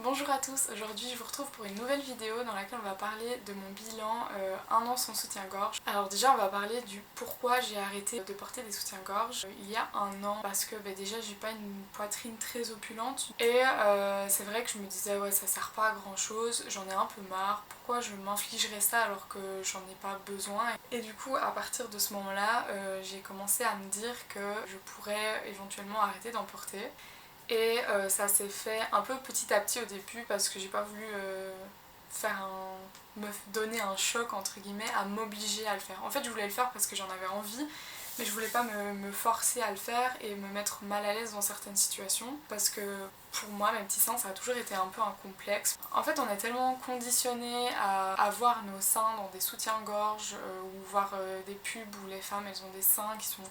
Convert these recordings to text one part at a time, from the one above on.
Bonjour à tous, aujourd'hui je vous retrouve pour une nouvelle vidéo dans laquelle on va parler de mon bilan 1 an sans soutien-gorge. Alors déjà on va parler du pourquoi j'ai arrêté de porter des soutiens-gorge il y a 1 an parce que déjà j'ai pas une poitrine très opulente et c'est vrai que je me disais ouais ça sert pas à grand chose, j'en ai un peu marre, pourquoi je m'infligerais ça alors que j'en ai pas besoin. Et du coup à partir de ce moment là j'ai commencé à me dire que je pourrais éventuellement arrêter d'en porter. Et ça s'est fait un peu petit à petit au début parce que j'ai pas voulu me donner un choc entre guillemets à m'obliger à le faire. En fait je voulais le faire parce que j'en avais envie mais je voulais pas me forcer à le faire et me mettre mal à l'aise dans certaines situations parce que pour moi mes petits seins ça a toujours été un peu un complexe. En fait on est tellement conditionné à voir nos seins dans des soutiens-gorge ou voir des pubs où les femmes elles ont des seins qui sont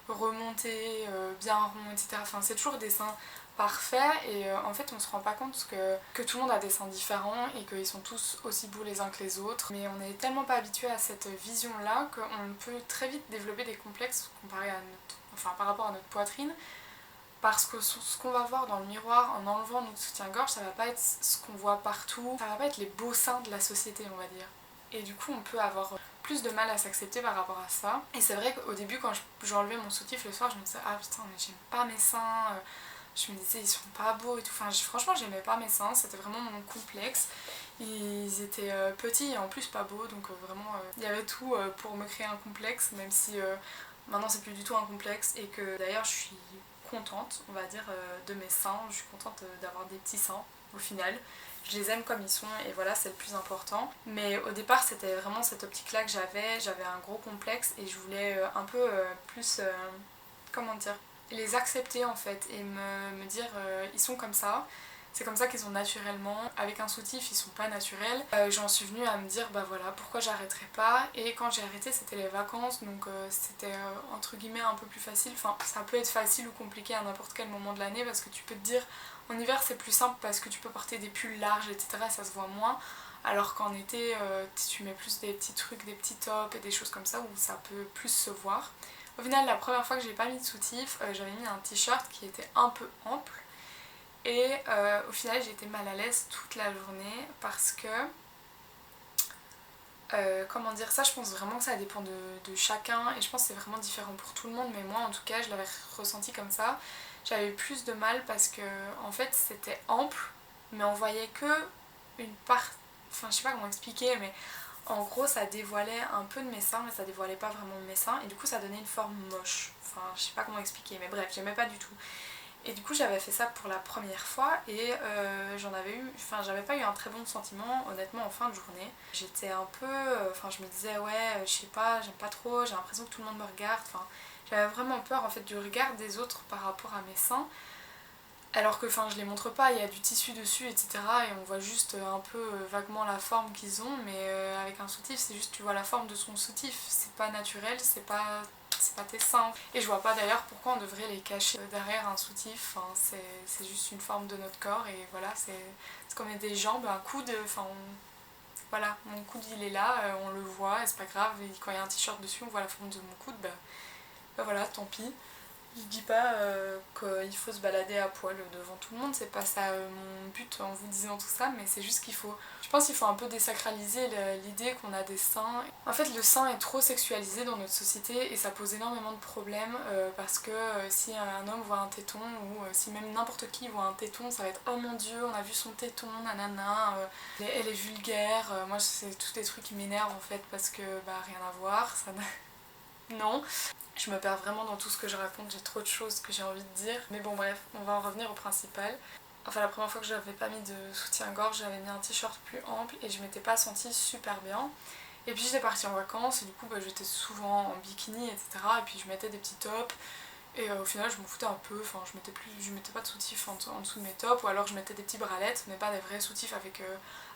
remontés, bien ronds, etc. Enfin, c'est toujours des seins parfaits et en fait on se rend pas compte que tout le monde a des seins différents et qu'ils sont tous aussi beaux les uns que les autres. Mais on est tellement pas habitué à cette vision là qu'on peut très vite développer des complexes comparé à par rapport à notre poitrine. Parce que ce qu'on va voir dans le miroir en enlevant notre soutien-gorge, ça va pas être ce qu'on voit partout, ça va pas être les beaux seins de la société on va dire. Et du coup on peut avoir plus de mal à s'accepter par rapport à ça. Et c'est vrai qu'au début quand j'enlevais mon soutif le soir je me disais ah putain mais j'aime pas mes seins, je me disais ils sont pas beaux et tout, enfin franchement j'aimais pas mes seins, c'était vraiment mon complexe. Ils étaient petits et en plus pas beaux donc vraiment il y avait tout pour me créer un complexe même si maintenant c'est plus du tout un complexe et que d'ailleurs je suis contente on va dire de mes seins, je suis contente d'avoir des petits seins au final. Je les aime comme ils sont et voilà c'est le plus important. Mais au départ c'était vraiment cette optique là que j'avais un gros complexe et je voulais un peu plus, comment dire, les accepter en fait et me dire ils sont comme ça. C'est comme ça qu'ils sont naturellement. Avec un soutif, ils sont pas naturels. J'en suis venue à me dire, bah voilà, pourquoi j'arrêterais pas. Et quand j'ai arrêté, c'était les vacances, donc c'était entre guillemets un peu plus facile. Enfin, ça peut être facile ou compliqué à n'importe quel moment de l'année parce que tu peux te dire, en hiver c'est plus simple parce que tu peux porter des pulls larges, etc. Ça se voit moins. Alors qu'en été, tu mets plus des petits trucs, des petits tops et des choses comme ça où ça peut plus se voir. Au final, la première fois que j'ai pas mis de soutif, j'avais mis un t-shirt qui était un peu ample. Et au final j'ai été mal à l'aise toute la journée parce que comment dire ça, je pense vraiment que ça dépend de chacun et je pense que c'est vraiment différent pour tout le monde, mais moi en tout cas je l'avais ressenti comme ça. J'avais plus de mal parce que en fait c'était ample mais on voyait que une part, enfin je sais pas comment expliquer mais en gros ça dévoilait un peu de mes seins mais ça dévoilait pas vraiment mes seins et du coup ça donnait une forme moche. Enfin je sais pas comment expliquer mais bref j'aimais pas du tout. Et du coup j'avais fait ça pour la première fois et j'avais pas eu un très bon sentiment honnêtement en fin de journée. J'étais un peu, je me disais ouais je sais pas, j'aime pas trop, j'ai l'impression que tout le monde me regarde, j'avais vraiment peur en fait du regard des autres par rapport à mes seins. Alors que je les montre pas, il y a du tissu dessus etc. et on voit juste un peu vaguement la forme qu'ils ont mais avec un soutif c'est juste tu vois la forme de son soutif, c'est pas naturel, c'est pas tes seins. Et je vois pas d'ailleurs pourquoi on devrait les cacher derrière un soutif, c'est juste une forme de notre corps et voilà, c'est comme des jambes, un coude, voilà, mon coude il est là, on le voit et c'est pas grave, et quand il y a un t-shirt dessus on voit la forme de mon coude, bah voilà, tant pis. Je dis pas qu'il faut se balader à poil devant tout le monde, c'est pas ça mon but en vous disant tout ça, mais c'est juste qu'il faut, je pense qu'il faut un peu désacraliser l'idée qu'on a des seins. En fait le sein est trop sexualisé dans notre société et ça pose énormément de problèmes parce que si un homme voit un téton ou si même n'importe qui voit un téton, ça va être oh mon dieu on a vu son téton, nanana, elle est vulgaire, moi c'est tous des trucs qui m'énervent en fait parce que rien à voir, ça non. Je me perds vraiment dans tout ce que je raconte, j'ai trop de choses que j'ai envie de dire. Mais bon bref, on va en revenir au principal. Enfin la première fois que j'avais pas mis de soutien-gorge, j'avais mis un t-shirt plus ample et je m'étais pas sentie super bien. Et puis j'étais partie en vacances et du coup j'étais souvent en bikini etc. Et puis je mettais des petits tops. Et au final je m'en foutais un peu, je mettais pas de soutif en dessous de mes tops ou alors je mettais des petits bralettes mais pas des vrais soutifs avec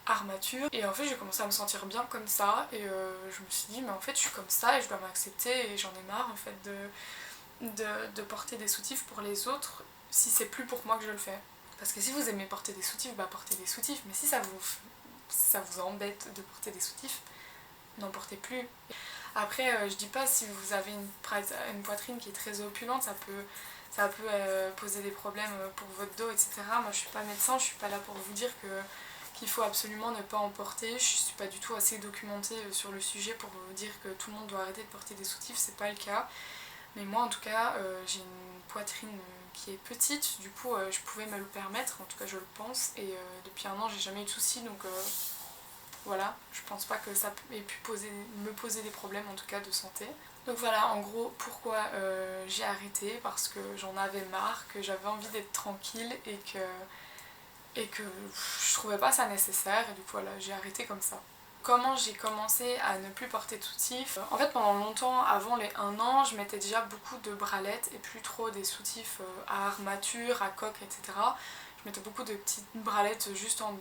armature. Et en fait j'ai commencé à me sentir bien comme ça et je me suis dit mais en fait je suis comme ça et je dois m'accepter et j'en ai marre en fait de porter des soutifs pour les autres si c'est plus pour moi que je le fais. Parce que si vous aimez porter des soutifs, portez des soutifs, mais si ça vous embête de porter des soutifs, n'en portez plus. Après je dis pas si vous avez une poitrine qui est très opulente, ça peut poser des problèmes pour votre dos, etc. Moi je suis pas médecin, je suis pas là pour vous dire qu'il faut absolument ne pas en porter. Je suis pas du tout assez documentée sur le sujet pour vous dire que tout le monde doit arrêter de porter des soutifs, c'est pas le cas. Mais moi en tout cas j'ai une poitrine qui est petite, du coup je pouvais me le permettre, en tout cas je le pense, et depuis un an j'ai jamais eu de soucis, donc voilà, je pense pas que ça ait pu me poser des problèmes en tout cas de santé. Donc voilà, en gros, pourquoi j'ai arrêté, parce que j'en avais marre, que j'avais envie d'être tranquille et que je trouvais pas ça nécessaire, et du coup voilà, j'ai arrêté comme ça. Comment j'ai commencé à ne plus porter de soutifs? En fait, pendant longtemps, avant les 1 an, je mettais déjà beaucoup de bralettes et plus trop des soutifs à armature, à coque, etc. Je mettais beaucoup de petites bralettes juste en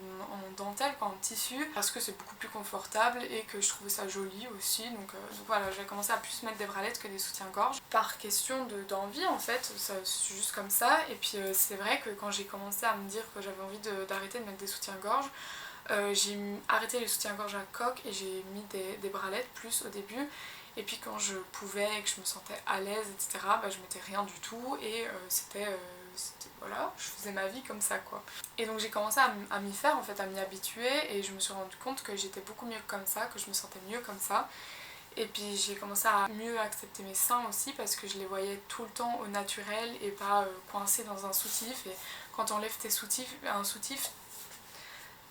dentelle, quoi, en tissu, parce que c'est beaucoup plus confortable et que je trouvais ça joli aussi. Donc voilà, j'ai commencé à plus mettre des bralettes que des soutiens-gorge. Par question d'envie en fait, c'est juste comme ça. Et puis c'est vrai que quand j'ai commencé à me dire que j'avais envie d'arrêter de mettre des soutiens-gorge, j'ai arrêté les soutiens-gorge à coque et j'ai mis des bralettes plus au début. Et puis quand je pouvais et que je me sentais à l'aise, etc., je mettais rien du tout et voilà, je faisais ma vie comme ça quoi. Et donc j'ai commencé à m'y faire en fait, à m'y habituer, et je me suis rendu compte que j'étais beaucoup mieux comme ça, que je me sentais mieux comme ça. Et puis j'ai commencé à mieux accepter mes seins aussi, parce que je les voyais tout le temps au naturel et pas coincés dans un soutif. Et quand on enlève un soutif,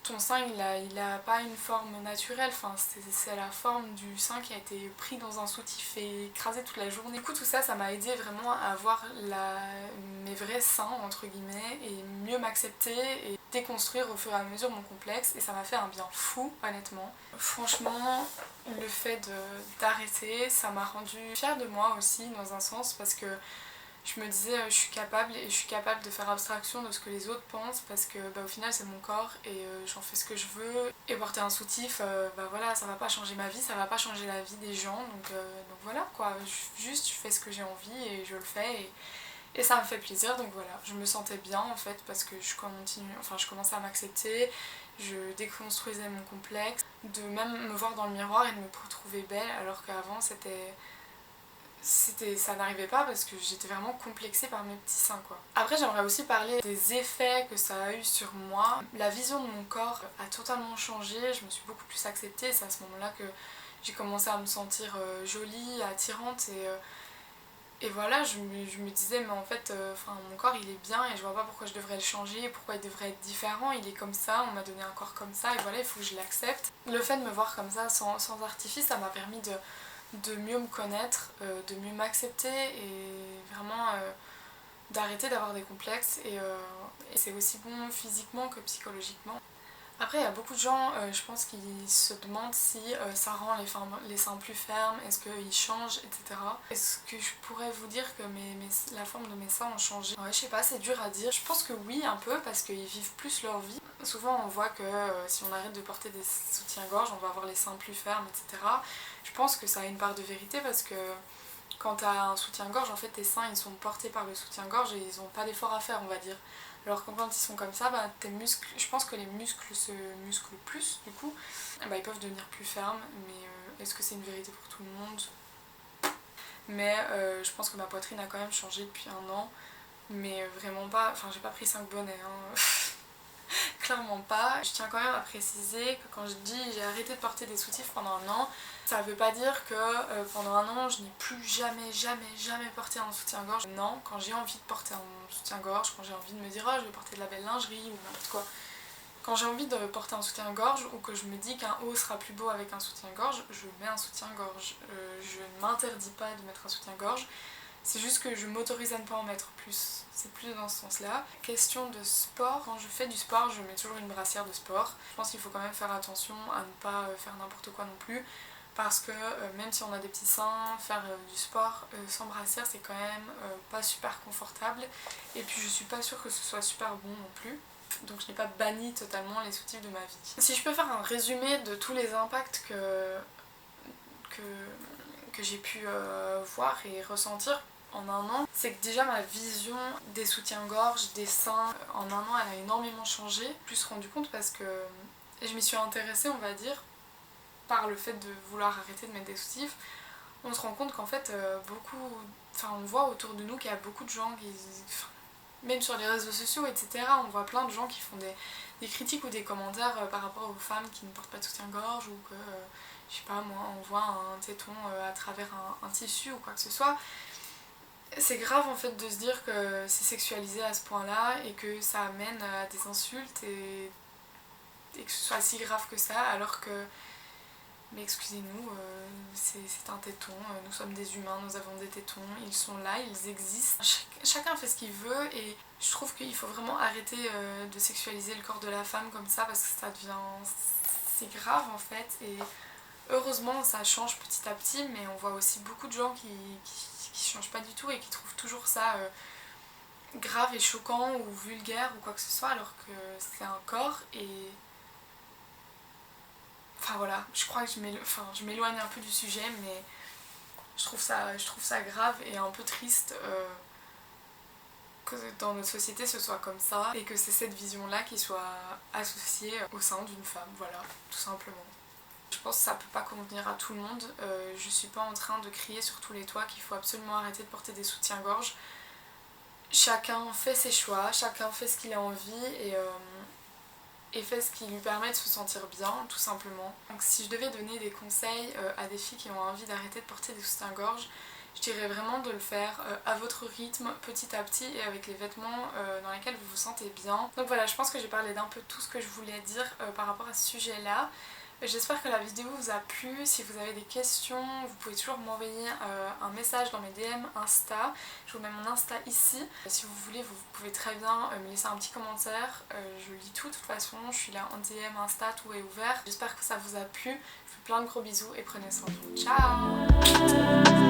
ton sein il a pas une forme naturelle, enfin, c'est la forme du sein qui a été pris dans un soutif et écrasé toute la journée. Du coup tout ça, ça m'a aidé vraiment à avoir mes vrais seins entre guillemets, et mieux m'accepter et déconstruire au fur et à mesure mon complexe, et ça m'a fait un bien fou honnêtement. Franchement, le fait d'arrêter, ça m'a rendue fière de moi aussi dans un sens, parce que je me disais je suis capable, et je suis capable de faire abstraction de ce que les autres pensent, parce que au final c'est mon corps et j'en fais ce que je veux, et porter un soutif voilà, ça va pas changer ma vie, ça va pas changer la vie des gens, donc voilà quoi, juste je fais ce que j'ai envie et je le fais, et ça me fait plaisir. Donc voilà, je me sentais bien en fait, parce que je commençais à m'accepter, je déconstruisais mon complexe, de même me voir dans le miroir et de me trouver belle, alors qu'avant ça n'arrivait pas, parce que j'étais vraiment complexée par mes petits seins quoi. Après j'aimerais aussi parler des effets que ça a eu sur moi. La vision de mon corps a totalement changé, je me suis beaucoup plus acceptée, et c'est à ce moment-là que j'ai commencé à me sentir jolie, attirante, et voilà, je me disais mais en fait mon corps il est bien et je vois pas pourquoi je devrais le changer, pourquoi il devrait être différent, il est comme ça, on m'a donné un corps comme ça et voilà, il faut que je l'accepte. Le fait de me voir comme ça sans artifice, ça m'a permis de mieux me connaître, de mieux m'accepter, et vraiment d'arrêter d'avoir des complexes, et c'est aussi bon physiquement que psychologiquement. Après il y a beaucoup de gens, je pense, qui se demandent si ça rend les seins plus fermes, est-ce qu'ils changent, etc. Est-ce que je pourrais vous dire que la forme de mes seins ont changé? Ouais, je sais pas, c'est dur à dire. Je pense que oui, un peu, parce qu'ils vivent plus leur vie. Souvent on voit que si on arrête de porter des soutiens-gorge, on va avoir les seins plus fermes, etc. Je pense que ça a une part de vérité, parce que quand t'as un soutien-gorge, en fait tes seins ils sont portés par le soutien-gorge et ils ont pas d'effort à faire, on va dire. Alors que quand ils sont comme ça, tes muscles, je pense que les muscles se musclent plus, du coup, ils peuvent devenir plus fermes, mais est-ce que c'est une vérité pour tout le monde? Mais je pense que ma poitrine a quand même changé depuis 1 an, mais vraiment pas, enfin j'ai pas pris 5 bonnets, hein. Clairement pas. Je tiens quand même à préciser que quand je dis j'ai arrêté de porter des soutifs pendant 1 an, ça veut pas dire que pendant 1 an je n'ai plus jamais porté un soutien-gorge. Non, quand j'ai envie de porter un soutien-gorge, quand j'ai envie de me dire oh je vais porter de la belle lingerie ou n'importe quoi, quand j'ai envie de porter un soutien-gorge ou que je me dis qu'un haut sera plus beau avec un soutien-gorge, je mets un soutien-gorge. Je ne m'interdis pas de mettre un soutien-gorge. C'est juste que je m'autorise à ne pas en mettre plus. C'est plus dans ce sens-là. Question de sport. Quand je fais du sport, je mets toujours une brassière de sport. Je pense qu'il faut quand même faire attention à ne pas faire n'importe quoi non plus. Parce que même si on a des petits seins, faire du sport sans brassière, c'est quand même pas super confortable. Et puis je suis pas sûre que ce soit super bon non plus. Donc je n'ai pas banni totalement les soutifs de ma vie. Si je peux faire un résumé de tous les impacts que j'ai pu voir et ressentir en 1 an, c'est que déjà ma vision des soutiens-gorge, des seins, en 1 an elle a énormément changé. Je me suis rendu compte parce que je m'y suis intéressée, on va dire, par le fait de vouloir arrêter de mettre des soutifs. On se rend compte qu'en fait beaucoup enfin, on voit autour de nous qu'il y a beaucoup de gens qui... Enfin, même sur les réseaux sociaux, etc., on voit plein de gens qui font des critiques ou des commentaires par rapport aux femmes qui ne portent pas de soutien-gorge ou que, je sais pas moi, on voit un téton à travers un tissu ou quoi que ce soit. C'est grave en fait de se dire que c'est sexualisé à ce point-là et que ça amène à des insultes et que ce soit si grave que ça alors que... Mais excusez-nous, c'est un téton, nous sommes des humains, nous avons des tétons, ils sont là, ils existent. Chacun fait ce qu'il veut et je trouve qu'il faut vraiment arrêter de sexualiser le corps de la femme comme ça parce que ça devient... c'est grave en fait et heureusement ça change petit à petit mais on voit aussi beaucoup de gens qui changent pas du tout et qui trouvent toujours ça grave et choquant ou vulgaire ou quoi que ce soit alors que c'est un corps et... Enfin voilà, je crois que je m'éloigne un peu du sujet, mais je trouve ça grave et un peu triste que dans notre société ce soit comme ça et que c'est cette vision-là qui soit associée au sein d'une femme, voilà, tout simplement. Je pense que ça peut pas convenir à tout le monde, je suis pas en train de crier sur tous les toits qu'il faut absolument arrêter de porter des soutiens-gorge. Chacun fait ses choix, chacun fait ce qu'il a envie et fait ce qui lui permet de se sentir bien, tout simplement. Donc si je devais donner des conseils à des filles qui ont envie d'arrêter de porter des soutiens-gorge, je dirais vraiment de le faire à votre rythme, petit à petit et avec les vêtements dans lesquels vous vous sentez bien. Donc voilà, je pense que j'ai parlé d'un peu tout ce que je voulais dire par rapport à ce sujet-là. J'espère que la vidéo vous a plu. Si vous avez des questions, vous pouvez toujours m'envoyer un message dans mes DM Insta. Je vous mets mon Insta ici. Si vous voulez, vous pouvez très bien me laisser un petit commentaire. Je lis tout de toute façon. Je suis là en DM Insta, tout est ouvert. J'espère que ça vous a plu. Je vous fais plein de gros bisous et prenez soin de vous. Ciao!